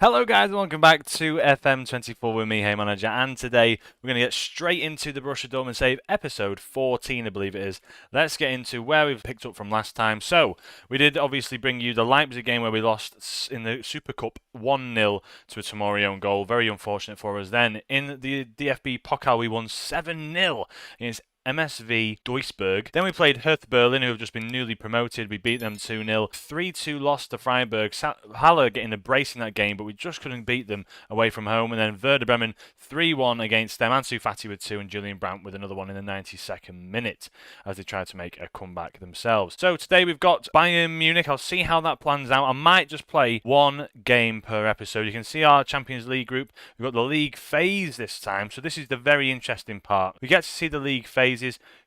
Hello guys and welcome back to FM24 with me, Hey Manager, and today we're going to get straight into the Borussia Dortmund save, episode 14 I believe it is. Let's get into where we've picked up from last time. So, we did obviously bring you the Leipzig game where we lost in the Super Cup 1-0 to a Tomori own goal, very unfortunate for us. Then, in the DFB Pokal we won 7-0 against MSV Duisburg. Then we played Hertha Berlin, who have just been newly promoted. We beat them 2-0. 3-2 loss to Freiburg. Haller getting a brace in that game, but we just couldn't beat them away from home. And then Werder Bremen 3-1 against them. Ansu Fati with 2 and Julian Brandt with another one in the 92nd minute as they tried to make a comeback themselves. So today we've got Bayern Munich. I'll see how that plans out. I might just play one game per episode. You can see our Champions League group. We've got the league phase this time. So this is the very interesting part. We get to see the league phase.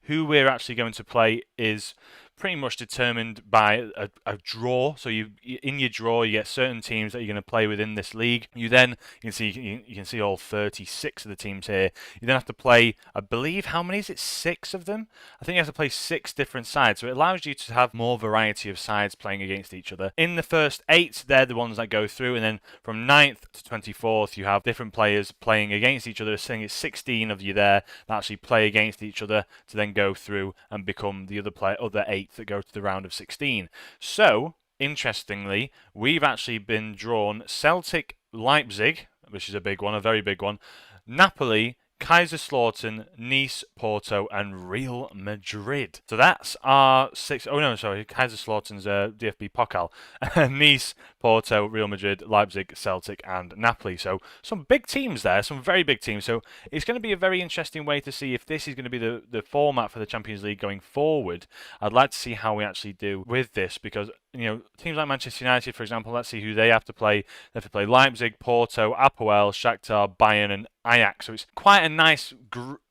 Who we're actually going to play is pretty much determined by a draw. So in your draw you get certain teams that you're going to play within this league. You can see all 36 of the teams here. You then have to play, I believe, how many is it? 6 of them. I think you have to play 6 different sides. So it allows you to have more variety of sides playing against each other. In the first 8, they're the ones that go through, and then from 9th to 24th you have different players playing against each other. Saying it's 16 of you there that actually play against each other to then go through and become the other 8 that go to the round of 16. So, interestingly, we've actually been drawn Celtic Leipzig, which is a big one, a very big one, Napoli, Kaiserslautern, Nice, Porto, and Real Madrid. So that's our 6. Oh no, sorry, Kaiserslautern's DFB Pokal. Nice, Porto, Real Madrid, Leipzig, Celtic, and Napoli. So some big teams there, some very big teams. So it's going to be a very interesting way to see if this is going to be the format for the Champions League going forward. I'd like to see how we actually do with this because, you know, teams like Manchester United, for example, let's see who they have to play. They have to play Leipzig, Porto, Apoel, Shakhtar, Bayern, and Ajax. So it's quite a nice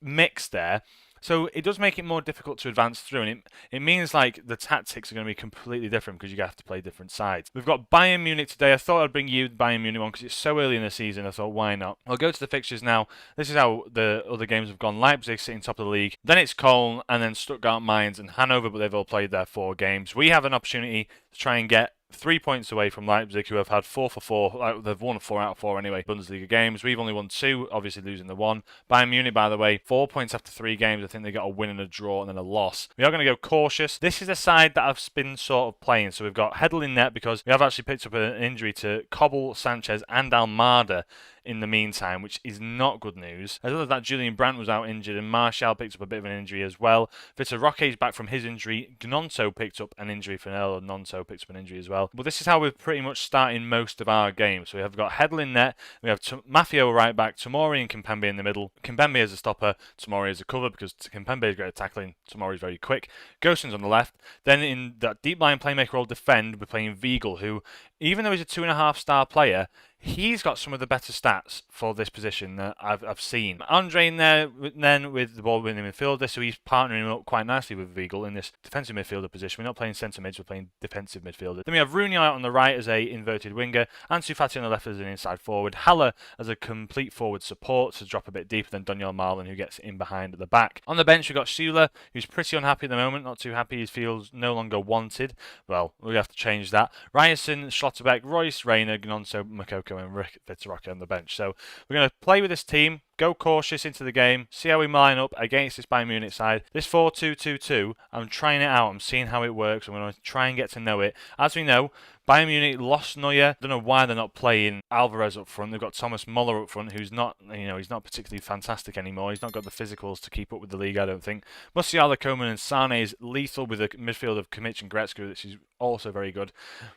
mix there. So it does make it more difficult to advance through, and it means like the tactics are going to be completely different because you have to play different sides. We've got Bayern Munich today. I thought I'd bring you the Bayern Munich one because it's so early in the season. I thought, why not? I'll go to the fixtures now. This is how the other games have gone. Leipzig sitting top of the league. Then it's Cologne, and then Stuttgart, Mainz, and Hanover, but they've all played their 4 games. We have an opportunity to try and get 3 points away from Leipzig, who have had 4 for 4. They've won 4 out of 4 anyway, Bundesliga games. We've only won 2, obviously losing the 1. Bayern Munich, by the way, 4 points after 3 games. I think they got a win and a draw and then a loss. We are going to go cautious. This is a side that I've been sort of playing. So we've got Hedl in net because we have actually picked up an injury to Kobel, Sanchez, and Almada in the meantime, which is not good news. As well as that, Julian Brandt was out injured, and Martial picked up a bit of an injury as well. Vitor Roque's back from his injury. Gnonto picked up an injury for Nel, and Gnonto picked up an injury as well. But this is how we're pretty much starting most of our games. So we have got Hedl in net, we have Mafio right back, Tomori and Kimpembe in the middle. Kimpembe as a stopper, Tomori as a cover because Kimpembe is great at tackling, Tomori is very quick. Gosens on the left. Then in that deep line playmaker role defend, we're playing Weigl, who, even though he's a 2.5-star player, he's got some of the better stats for this position that I've seen. Andre in there then with the ball winning midfielder, so he's partnering up quite nicely with Weigl in this defensive midfielder position. We're not playing centre mids, we're playing defensive midfielder. Then we have Rooney out on the right as a inverted winger, Ansu Fati on the left as an inside forward, Haller as a complete forward support to drop a bit deeper than Daniel Marlin, who gets in behind at the back. On the bench we've got Süle, who's pretty unhappy at the moment, not too happy, he feels no longer wanted. Well, we have to change that. Ryerson, Schlotterbeck, Royce, Reina, Gnonto, Makoko, and Vitor Roque on the bench. So we're going to play with this team, go cautious into the game, see how we line up against this Bayern Munich side. This 4-2-2-2, I'm trying it out, I'm seeing how it works, I'm going to try and get to know it. As we know, Bayern Munich lost Neuer. Don't know why they're not playing Alvarez up front. They've got Thomas Muller up front, who's not, he's not particularly fantastic anymore. He's not got the physicals to keep up with the league, I don't think. Musiala, Coman, and Sane is lethal with a midfield of Kimmich and Goretzka, which is also very good.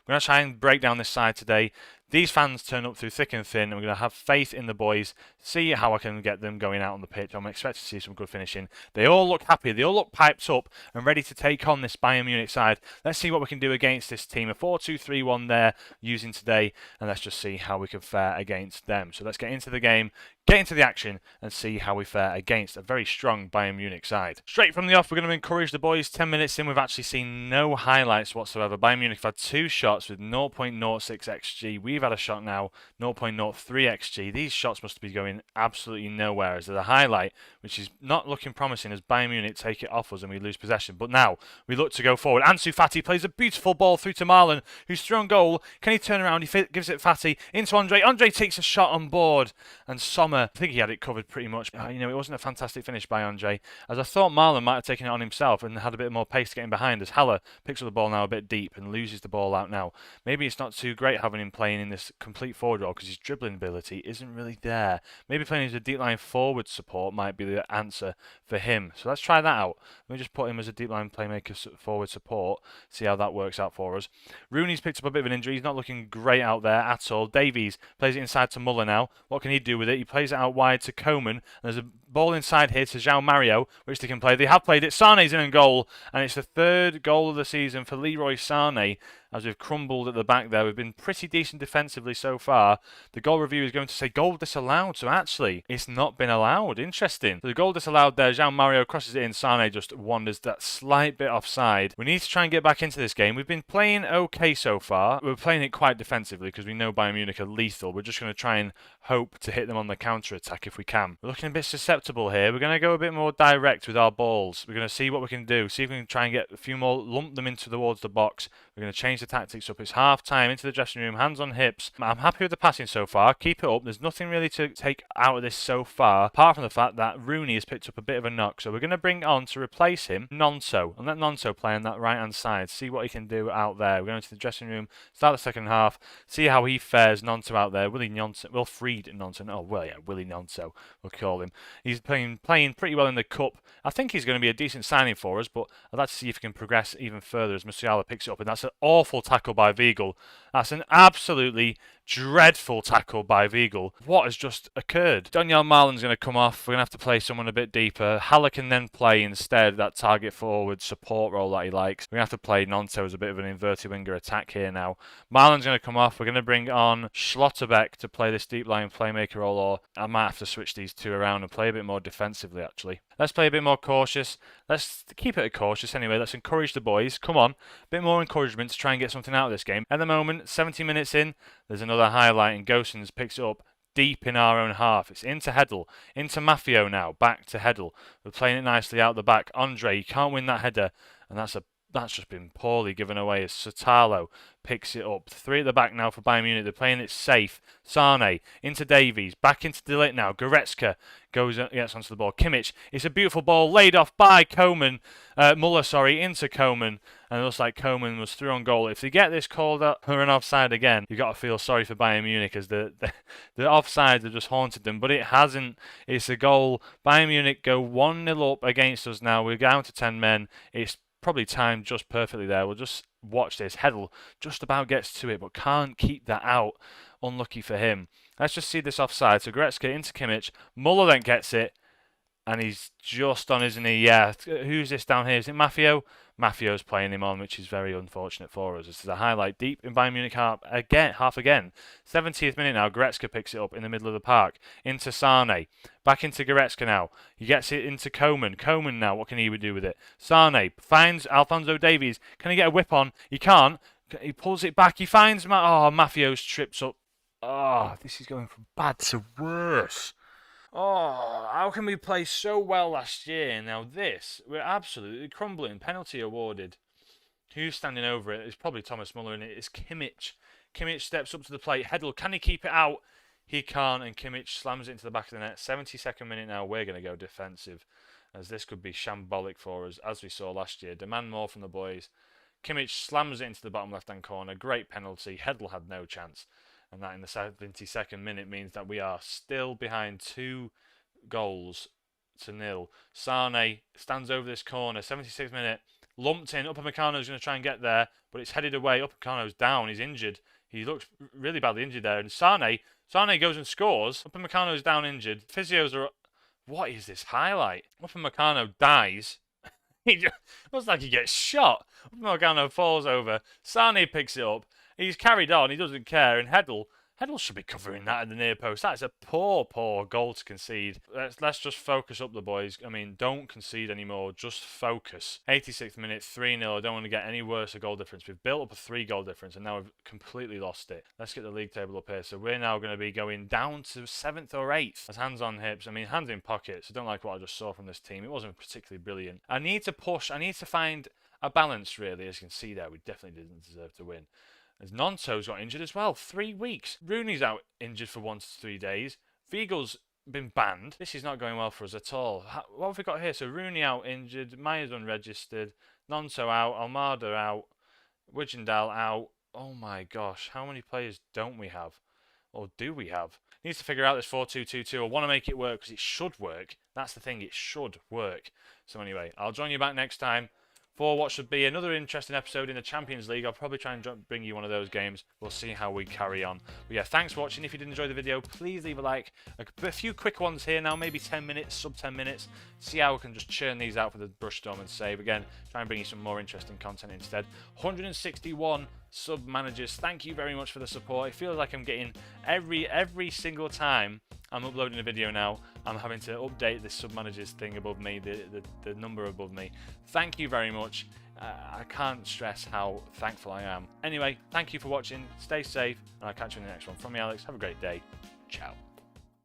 We're going to try and break down this side today. These fans turn up through thick and thin, and we're going to have faith in the boys, see how I can get them going out on the pitch. I'm expecting to see some good finishing. They all look happy, they all look piped up and ready to take on this Bayern Munich side. Let's see what we can do against this team. A 4-2-3-1 there using today, and let's just see how we can fare against them. So let's get into the game, get into the action and see how we fare against a very strong Bayern Munich side. Straight from the off, we're going to encourage the boys. 10 minutes in, we've actually seen no highlights whatsoever. Bayern Munich have had 2 shots with 0.06 xg. We've had a shot now, 0.03 xg. These shots must be going absolutely nowhere, as there's a highlight which is not looking promising as Bayern Munich take it off us and we lose possession. But now we look to go forward. Ansu Fati plays a beautiful ball through to Marlon, who's through on goal. Can he turn around? He gives it Fati into Andre. Andre takes a shot on board, and Sommer, I think he had it covered pretty much. It wasn't a fantastic finish by Andre, as I thought Marlon might have taken it on himself and had a bit more pace getting behind, as Haller picks up the ball now a bit deep and loses the ball out now. Maybe it's not too great having him playing in this complete forward role because his dribbling ability isn't really there. Maybe playing as a deep line forward support might be the answer for him. So let's try that out. Let me just put him as a deep line playmaker forward support, see how that works out for us. Rooney's picked up a bit of an injury. He's not looking great out there at all. Davies plays it inside to Muller now. What can he do with it? He plays it out wide to Coman. There's a ball inside here to João Mario, which they can play. They have played it. Sané's in goal, and it's the 3rd goal of the season for Leroy Sané, as we've crumbled at the back there. We've been pretty decent defensively so far. The goal review is going to say goal disallowed, so actually it's not been allowed. Interesting. So the goal disallowed there. João Mario crosses it in. Sané just wanders that slight bit offside. We need to try and get back into this game. We've been playing okay so far. We're playing it quite defensively because we know Bayern Munich are lethal. We're just going to try and hope to hit them on the counter-attack if we can. We're looking a bit susceptible here. We're going to go a bit more direct with our balls. We're going to see what we can do. See if we can try and get a few more, lump them into towards the box. We're going to change the tactics up. It's half time, into the dressing room, hands on hips. I'm happy with the passing so far. Keep it up. There's nothing really to take out of this so far, apart from the fact that Rooney has picked up a bit of a knock. So we're going to bring on, to replace him, Nonso, and let Nonso play on that right hand side. See what he can do out there. We're going to the dressing room, start the second half, see how he fares. Nonso out there. Willie Nonso, Willie Nonso, we'll call him. He's playing pretty well in the cup. I think he's going to be a decent signing for us, but I'd like to see if he can progress even further as Musiala picks it up. And that's an awful tackle by Weigl. That's an absolutely dreadful tackle by Weigl. What has just occurred? Donyell Marlin's going to come off. We're going to have to play someone a bit deeper. Haller can then play instead that target forward support role that he likes. We're going to have to play Nonto as a bit of an inverted winger attack here now. Marlin's going to come off. We're going to bring on Schlotterbeck to play this deep line playmaker role, or I might have to switch these two around and play a bit more defensively actually. Let's play a bit more cautious. Let's keep it cautious anyway. Let's encourage the boys. Come on. A bit more encouragement to try and get something out of this game. At the moment, 70 minutes in, there's another highlight and Gosens picks it up deep in our own half. It's into Heddle, into Maffeo now, back to Heddle. We're playing it nicely out the back. Andre, you can't win that header, and that's just been poorly given away as Sotalo picks it up. 3 at the back now for Bayern Munich. They're playing it safe. Sane into Davies, back into De Ligt now. Goretzka gets onto the ball. Kimmich, it's a beautiful ball laid off by Muller, into Coman. And it looks like Coman was through on goal. If they get this called up or an offside again, you've got to feel sorry for Bayern Munich, as the offsides have just haunted them. But it hasn't. It's a goal. Bayern Munich go 1-0 up against us now. We're down to 10 men. It's probably timed just perfectly there. We'll just watch this. Heddle just about gets to it, but can't keep that out. Unlucky for him. Let's just see this offside. So Goretzka into Kimmich. Muller then gets it, and he's just on, isn't he? Yeah. Who's this down here? Is it Maffeo? Maffeo's playing him on, which is very unfortunate for us. This is a highlight deep in Bayern Munich half again. 70th minute now. Goretzka picks it up in the middle of the park. Into Sane. Back into Goretzka now. He gets it into Coman. Coman now, what can he do with it? Sane finds Alphonso Davies. Can he get a whip on? He can't. He pulls it back. He finds Maffeo's trips up. Oh, this is going from bad to worse. Oh, how can we play so well last year? Now we're absolutely crumbling. Penalty awarded. Who's standing over it? It's probably Thomas Muller, and it's Kimmich. Kimmich steps up to the plate. Heddle, can he keep it out? He can't, and Kimmich slams it into the back of the net. 72nd minute now. We're going to go defensive, as this could be shambolic for us, as we saw last year. Demand more from the boys. Kimmich slams it into the bottom left-hand corner. Great penalty. Heddle had no chance. And that in the 72nd minute means that we are still behind 2 goals to 0. Sane stands over this corner. 76th minute. Lumped in. Upamecano's going to try and get there, but it's headed away. Upamecano's down. He's injured. He looks really badly injured there. And Sane goes and scores. Upamecano's down injured. Physios are... What is this highlight? Upamecano dies. He just looks like he gets shot. Upamecano falls over. Sane picks it up. He's carried on. He doesn't care. And Heddle Heddle should be covering that at the near post. That is a poor, poor goal to concede. Let's just focus up the boys. I mean, don't concede anymore. Just focus. 86th minute, 3-0. I don't want to get any worse a goal difference. We've built up a 3-goal difference and now we've completely lost it. Let's get the league table up here. So we're now going to be going down to 7th or 8th. As hands on hips. I mean, hands in pockets. I don't like what I just saw from this team. It wasn't particularly brilliant. I need to push. I need to find a balance, really. As you can see there, we definitely didn't deserve to win. As Nonto's got injured as well. 3 weeks. Rooney's out injured for 1 to 3 days. Viegel's been banned. This is not going well for us at all. What have we got here? So Rooney out injured. Myers unregistered. Nonto out. Almada out. Wijndal out. Oh my gosh. How many players don't we have? Or do we have? Needs to figure out this 4-2-2-2. I want to make it work because it should work. That's the thing. It should work. So anyway, I'll join you back next time for what should be another interesting episode in the Champions League. I'll probably try and bring you one of those games. We'll see how we carry on. But yeah, thanks for watching. If you did enjoy the video, please leave a like. A few quick ones here now, maybe 10 minutes, sub 10 minutes. See how we can just churn these out for the Brush Dortmund save. Again, try and bring you some more interesting content instead. 161 sub managers. Thank you very much for the support. It feels like I'm getting every single time I'm uploading a video now, I'm having to update this sub managers thing above me, the number above me. Thank you very much. I can't stress how thankful I am. Anyway, thank you for watching. Stay safe, and I'll catch you in the next one. From me, Alex. Have a great day. Ciao.